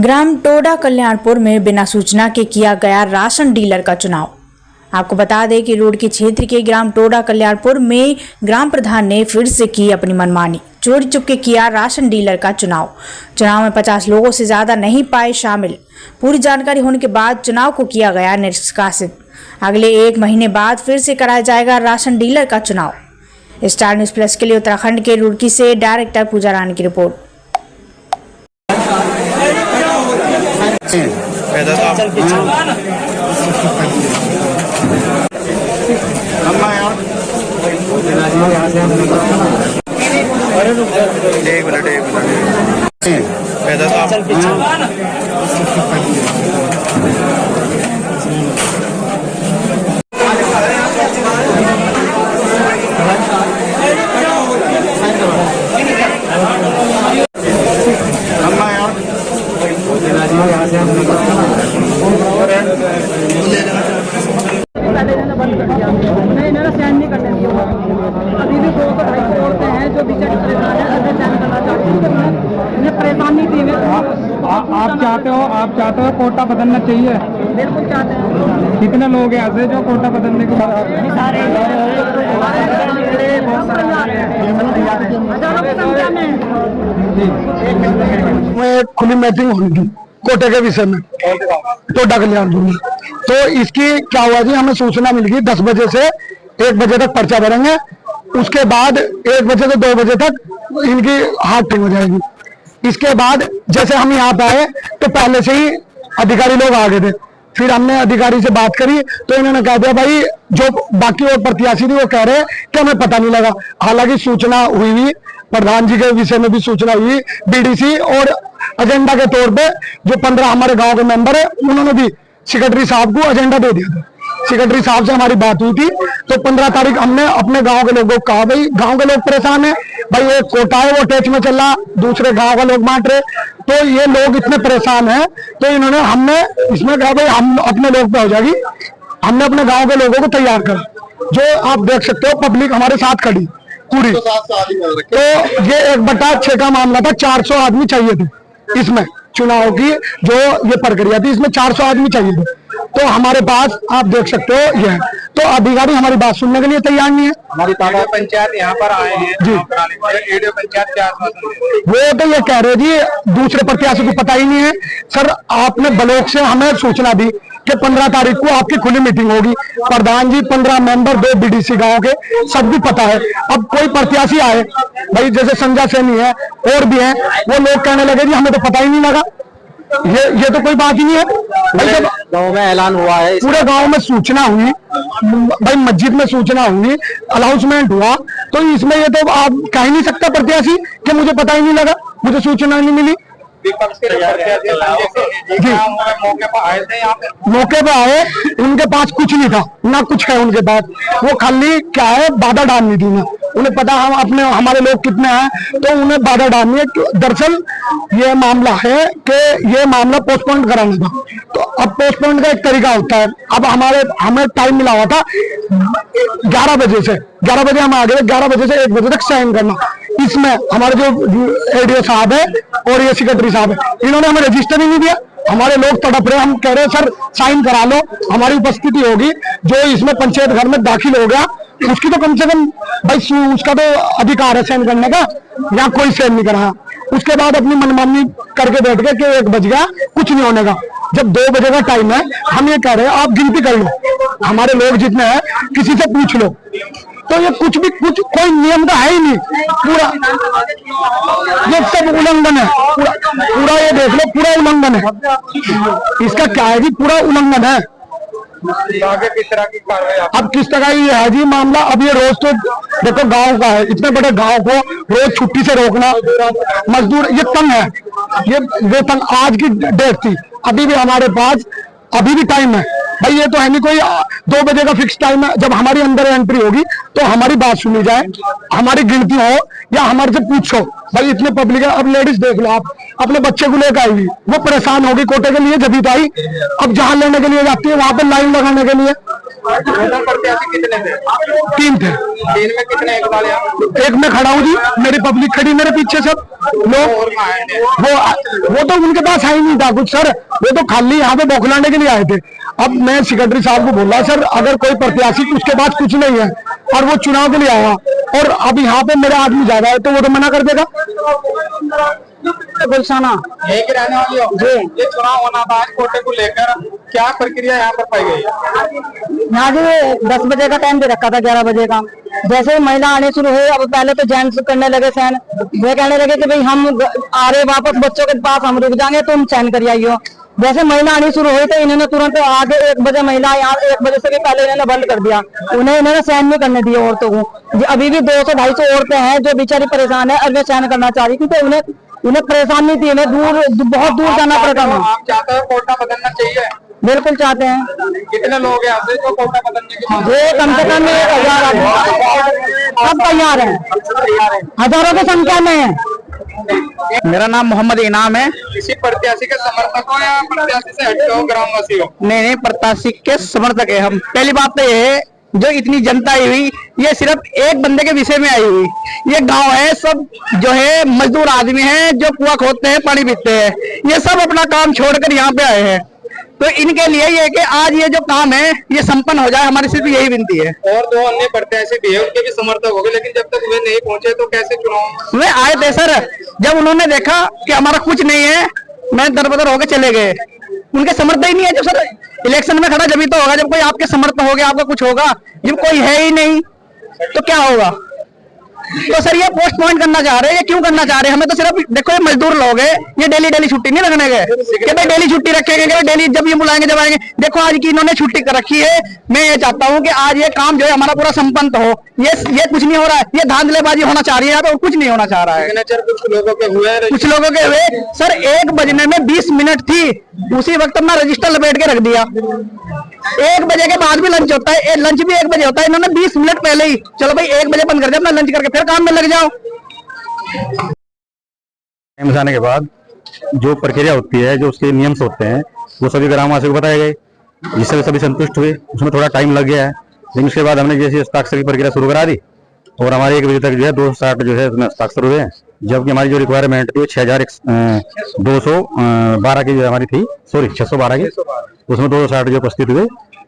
ग्राम टोडा कल्याणपुर में बिना सूचना के किया गया राशन डीलर का चुनाव। आपको बता दें कि रोड के क्षेत्र के ग्राम टोडा कल्याणपुर में ग्राम प्रधान ने फिर से की अपनी मनमानी, चोरी चुपके किया राशन डीलर का चुनाव। चुनाव में 50 लोगों से ज्यादा नहीं पाए शामिल। पूरी जानकारी होने के बाद चुनाव को किया गया निष्कासित। अगले 1 महीने बाद फिर से कराया जाएगा राशन डीलर का चुनाव। स्टार न्यूज़ प्लस के लिए उत्तराखंड के रुड़की से डायरेक्टर पूजा रानी की रिपोर्ट। एक मिनट मेरा साइन नहीं करने दिया। अभी भी 2 से 2.5 औरतें हैं जो बेचारी परेशान है, अगर साइन करना चाहती हूँ उन्हें परेशानी दी है। आप चाहते हो कोटा बदलना चाहिए? बिल्कुल चाहते हैं। कितने लोग हैं ऐसे जो कोटा बदलने के बाद सारे खुली मीटिंग हुई थी कोटे के विषय में टोडा कल्याणपुर में। तो इसकी क्या हुआ जी, हमें सूचना मिल गई 10 बजे से 1 बजे तक पर्चा भरेंगे, उसके बाद 1 बजे से 2 बजे तक इनकी हार्टिंग हो जाएगी। इसके बाद जैसे हम यहाँ पे आए तो पहले से ही अधिकारी लोग आ गए थे। फिर हमने अधिकारी से बात करी तो इन्होंने कह दिया भाई जो बाकी और प्रत्याशी थी वो कह रहे हैं कि हमें पता नहीं लगा। हालांकि सूचना हुई, प्रधान जी के विषय में भी सूचना हुई, बीडीसी और एजेंडा के तौर पे जो 15 हमारे गांव के मेंबर है उन्होंने भी सेक्रेटरी साहब को एजेंडा दे दिया था। सेक्रेटरी साहब से हमारी बात हुई थी तो 15 तारीख हमने अपने गांव के लोगों को कहा भाई गांव के लोग परेशान है, भाई एक कोटा है वो टैच में चल रहा, दूसरे गांव का लोग बांट रहे, तो ये लोग इतने परेशान हैं। तो इन्होंने हमने इसमें कहा भाई हम अपने लोग पे हो जाएगी। हमने अपने गाँव के लोगों को तैयार करा, जो आप देख सकते हो पब्लिक हमारे साथ खड़ी पूरी। तो ये 1/6 का मामला था, 400 आदमी चाहिए थे इसमें। चुनाव की जो ये प्रक्रिया थी इसमें 400 आदमी चाहिए थे। तो हमारे पास आप देख सकते हो ये है। तो अधिकारी हमारी बात सुनने के लिए तैयार नहीं है। हमारी पंचायत यहाँ पर आए हैं जी, पंचायत क्या वो तो ये कह रहे जी दूसरे प्रत्याशी को पता ही नहीं है। सर आपने ब्लॉक से हमें सूचना दी कि 15 तारीख को आपकी खुली मीटिंग होगी, प्रधान जी 15 मेंबर 2 बीडीसी गांव के सब भी पता है। अब कोई प्रत्याशी आए भाई जैसे संजय सैनी है और भी है, वो लोग कहने लगे जी हमें तो पता ही नहीं लगा। ये तो कोई बात ही नहीं है भाई। जब गाँव में ऐलान हुआ है, पूरे गांव में सूचना हुई, भाई मस्जिद में सूचना हुई, अनाउंसमेंट हुआ, तो इसमें ये तो आप कह ही नहीं सकता प्रत्याशी कि मुझे पता ही नहीं लगा, मुझे सूचना नहीं मिली। जी मौके पे आए, उनके पास कुछ नहीं था ना कुछ है उनके पास, वो खाली क्या है बाधा डालनी थी ना, उन्हें पता हम अपने हमारे लोग कितने हैं तो उन्हें बाधा डालनी है। दरअसल ये मामला है कि ये मामला पोस्टपोन कराना था। तो अब पोस्टपोन का एक तरीका होता है। अब हमें टाइम मिला हुआ था 11 बजे से, 11 बजे हम आ गए, 11 बजे से 1 बजे तक साइन करना। इसमें हमारे जो एडीओ साहब है और ये सेक्रेटरी साहब है, इन्होंने हमें रजिस्टर ही नहीं दिया। हमारे लोग तड़प रहे, हम कह रहे हैं सर साइन करा लो, हमारी उपस्थिति होगी। जो इसमें पंचायत घर में दाखिल हो गया उसकी तो कम से कम भाई उसका तो अधिकार है साइन करने का, यहाँ कोई साइन नहीं करा। उसके बाद अपनी मनमानी करके बैठ गए कि 1 बज गया, कुछ नहीं होने का। जब 2 बजे का टाइम है, हम ये कह रहे हैं आप गिनती कर लो, हमारे लोग जितने हैं किसी से पूछ लो। तो ये कुछ कोई नियम का है ही नहीं, पूरा ये सब उल्लंघन है। पूरा ये देख लो, पूरा उल्लंघन है। इसका क्या है जी, पूरा उल्लंघन है। आगे किस तरह की कार्रवाई? अब किस तरह ये है जी मामला, अब ये रोज तो देखो गांव का है, इतने बड़े गांव को रोज छुट्टी से रोकना, मजदूर ये तंग है, ये वेतन आज की डेट थी, अभी भी हमारे पास अभी भी टाइम है भाई। ये तो है नहीं कोई 2 बजे का फिक्स टाइम है। जब हमारी अंदर एंट्री होगी तो हमारी बात सुनी जाए, हमारी गिनती हो या हमारे से पूछो भाई इतने पब्लिक है। अब लेडीज देख लो आप, अपने बच्चे को लेकर आई हुई, वो परेशान होगी कोटे के लिए जब भी तो आई। अब जहां लेने के लिए जाती है वहां पर लाइन लगाने के लिए। टोटल प्रत्याशी कितने थे? 3 थे। 3 में कितने एक वाले आप? एक में खड़ा हूँ जी, मेरी पब्लिक खड़ी मेरे पीछे सब लोग। और कहाँ आए थे? वो तो उनके पास आई नहीं था कुछ सर, वो तो खाली यहाँ पे बौखलाने के लिए आए थे। अब मैं सेक्रेटरी साहब को बोला सर अगर कोई प्रत्याशी उसके पास कुछ नहीं है और वो चुनाव के लिए आया और अब यहाँ पे मेरा आदमी ज्यादा है तो वो तो मना कर देगा। गुलशाना यही के रहने वाली हो? ये चुनाव होना था आज कोटे को लेकर, क्या प्रक्रिया यहाँ पर पाई गई? यहाँ जी 10 बजे का टाइम दे रखा था, 11 बजे का। जैसे ही महिला आने शुरू हुई, अब पहले तो जेंट्स करने लगे चैन। वे कहने लगे कि भाई हम आ रहे वापस बच्चों के पास, हम रुक जाएंगे, तुम चैन कर आइयो। जैसे महिला आनी शुरू हुई तो इन्होंने तुरंत आगे 1 बजे महिला यहाँ 1 बजे से भी पहले इन्होंने बंद कर दिया। इन्होंने चैन नहीं करने दिए औरतों को। अभी भी 200-250 औरतें हैं जो बेचारी परेशान है और वे चैन करना चाह रही, क्योंकि उन्हें परेशानी थी, उन्हें बहुत दूर जाना पड़ता है। आप चाहते हो कोटा बदलना चाहिए? बिल्कुल चाहते हैं। कितने लोग हैं आपसे जो कोटा बदलने की मांग? ये कम से कम 1000 आदमी सब तैयार हैं, हजारों की संख्या में है। मेरा नाम मोहम्मद इनाम है। किसी प्रत्याशी के समर्थक हो या प्रत्याशी से हटके हो, ग्रामवासी हो? नहीं, प्रत्याशी के समर्थक है हम। पहली बात तो ये है जो इतनी जनता आई हुई ये सिर्फ एक बंदे के विषय में आई हुई। ये गांव है, सब जो है मजदूर आदमी हैं जो कुआं खोदते हैं, पानी पीते हैं, ये सब अपना काम छोड़कर यहाँ पे आए हैं। तो इनके लिए ये कि आज ये जो काम है ये संपन्न हो जाए, हमारी सिर्फ यही विनती है। और 2 अन्य प्रत्याशी भी है, उनके भी समर्थक हो गए, लेकिन जब तक वे नहीं पहुंचे तो कैसे चुनाव? वे आए थे सर, जब उन्होंने देखा कि हमारा कुछ नहीं है, मैं दरबदर होकर चले गए। उनके समर्थक ही नहीं है। जब सर इलेक्शन में खड़ा जब ही तो होगा जब कोई आपके समर्थक हो गया, आपका कुछ होगा। जब कोई है ही नहीं तो क्या होगा? तो सर ये पोस्टपोन करना चाह रहे हैं, ये क्यों करना चाह रहे हैं? हमें तो सिर्फ देखो, ये मजदूर लोग हैं, ये डेली छुट्टी नहीं रखने गए कि भाई डेली छुट्टी रखेंगे, डेली जब ये बुलाएंगे जब आएंगे। देखो आज की इन्होंने छुट्टी कर रखी है। मैं ये चाहता हूँ कि आज ये काम जो है हमारा पूरा संपन्न हो। ये कुछ नहीं हो रहा है, ये धांधलेबाजी होना चाह रही है यहाँ पे, और कुछ नहीं होना चाह रहा है। सिग्नेचर कुछ लोगों के हुए, कुछ लोगों के हुए सर। 1 बजने में 20 मिनट थी, उसी वक्त अपना रजिस्टर लपेट के रख दिया। 1 बजे के बाद भी लंच होता है, लंच भी 1 बजे होता है। इन्होंने 20 मिनट पहले ही चलो भाई 1 बजे बंद कर दिया, अपना लंच करके फिर काम में लग जाओ। टाइम आने के बाद जो प्रक्रिया होती है, जो उसके नियम्स होते हैं, वो सभी ग्रामवासियों को बताए गए, जिससे सभी संतुष्ट हुए। उसमें थोड़ा टाइम लग गया है, लेकिन उसके बाद हमने जैसे हस्ताक्षर की प्रक्रिया शुरू करा दी और हमारे 1 बजे तक जो है 260 जो है उसमें हस्ताक्षर हुए हैं। जबकि हमारी जो रिक्वायरमेंट थी 6212 की जो हमारी थी, सॉरी 612 की, उसमें 260 जो उपस्थित हुए,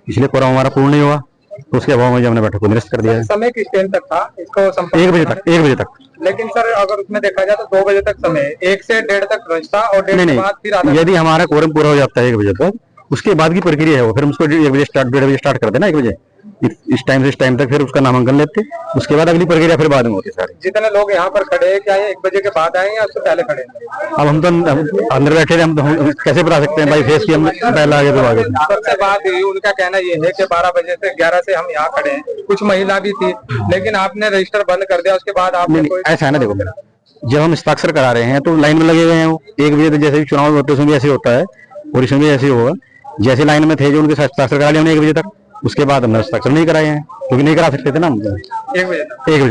इसलिए कोरम हमारा पूर्ण नहीं हुआ। तो उसके अभाव में जो हमने बैठक को निरस्त कर दिया है। समय किस टाइम तक था इसको? 1 बजे तक। 1 बजे तक। लेकिन सर अगर उसमें देखा जाए तो 2 बजे तक समय, 1 से 1:30 तक लंच था और 1:30 के बाद फिर आधा। यदि हमारा कोरम पूरा हो जाता है 1 बजे तक, उसके बाद की प्रक्रिया है वो, फिर हम उसको 1 बजे स्टार्ट, 1:30 बजे स्टार्ट कर देना, 1 बजे इस टाइम से इस टाइम तक फिर उसका नामांकन लेते। उसके बाद अगली प्रक्रिया फिर बाद में होती है सारी। जितने लोग यहाँ पर खड़े हैं, क्या ये 1 बजे के बाद आए या उससे पहले खड़े हैं? अब हम तो अंदर बैठे थे, हम कैसे बता सकते हैं भाई फेस की? हम पहले आगे तो आगे। सबसे बात ये, उनका कहना ये है कि 12 बजे से 11 से हम यहाँ खड़े हैं, कुछ महिला भी थी, लेकिन आपने रजिस्टर बंद कर दिया। उसके बाद आपने ऐसा है ना, देखो जब हम हस्ताक्षर करा रहे हैं तो लाइन में लगे हुए हैं। 1 बजे तक जैसे भी चुनाव होते हैं उसमें भी ऐसे होता है और इसमें भी ऐसे होगा। जैसे लाइन में थे जो उनके हस्ताक्षर करा लिया हमने 1 बजे तक, उसके बाद हमने हस्ताक्षर नहीं कराए हैं क्योंकि नहीं करा सकते थे ना। 1 बजे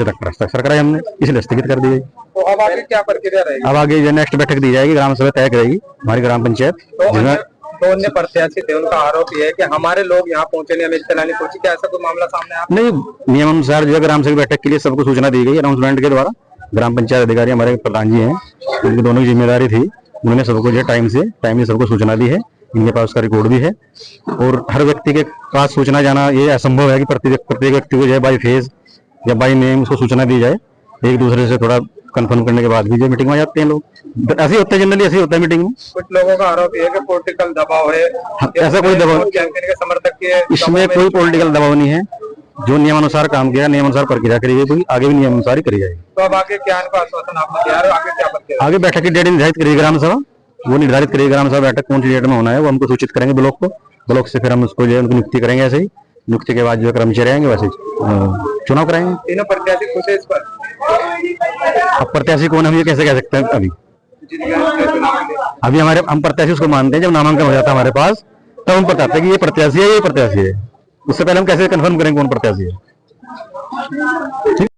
तक हस्ताक्षर कराए हमने, इसलिए स्थगित कर दी गई। तो अब आगे क्या प्रक्रिया रहेगी? अब आगे जो नेक्स्ट बैठक दी जाएगी, ग्राम सभा तय करेगी हमारी ग्राम पंचायत। तो अन्य प्रत्याशी थे, उनका आरोप ये है कि हमारे लोग यहाँ पहुंचे नहीं, हमें चलानी पहुंची। क्या ऐसा कोई मामला सामने आया? नहीं, नियम अनुसार जो है ग्राम सभा बैठक के लिए सबको सूचना दी गई अनाउंसमेंट के द्वारा। ग्राम पंचायत अधिकारी हमारे प्रधान जी हैं, उनकी दोनों की जिम्मेदारी थी, उन्होंने सबको जो टाइम से सबको सूचना दी है। इनके पास उसका रिकॉर्ड भी है और हर व्यक्ति के पास सूचना जाना ये असंभव है कि प्रत्येक व्यक्ति को जो है बाई फेस या बाई नेम उसको सूचना दी जाए। एक दूसरे से थोड़ा कंफर्म करने के बाद भी जो मीटिंग में जाते हैं लोग, ऐसे होता है, जनरली ऐसे होता है मीटिंग में। कुछ लोगों का आरोप है कि पॉलिटिकल दबाव है। ऐसा कोई दबाव, के समर्थक के इसमें कोई पॉलिटिकल दबाव नहीं है। जो नियमानुसार काम किया, नियमानुसार प्रक्रिया करी गई, तो आगे भी नियमानुसार ही करी जाएगी। तो अब आगे क्या आश्वासन आपने दिया है? आगे क्या प्रक्रिया? आगे बैठक की डेट निर्धारित करेगी ग्राम सभा, वो निर्धारित करेगी ग्राम सभा बैठक कौन सी डेट में होना है, वो हमको सूचित करेंगे ब्लॉक को। ब्लॉक से फिर हम उसको जो है उनकी नियुक्ति करेंगे। ऐसे ही नियुक्ति के बाद जो कर्मचारी आएंगे वैसे चुनाव कराएंगे। तीनों प्रत्याशी खुश है इस पर? अब प्रत्याशी कौन हम ये कैसे कह सकते हैं? अभी हम प्रत्याशी उसको मानते हैं जब नामांकन हो जाता है हमारे पास, तब हम बताते हैं कि ये प्रत्याशी है, ये प्रत्याशी है। उससे पहले हम कैसे कंफर्म करेंगे कौन प्रत्याशी है? ठीक।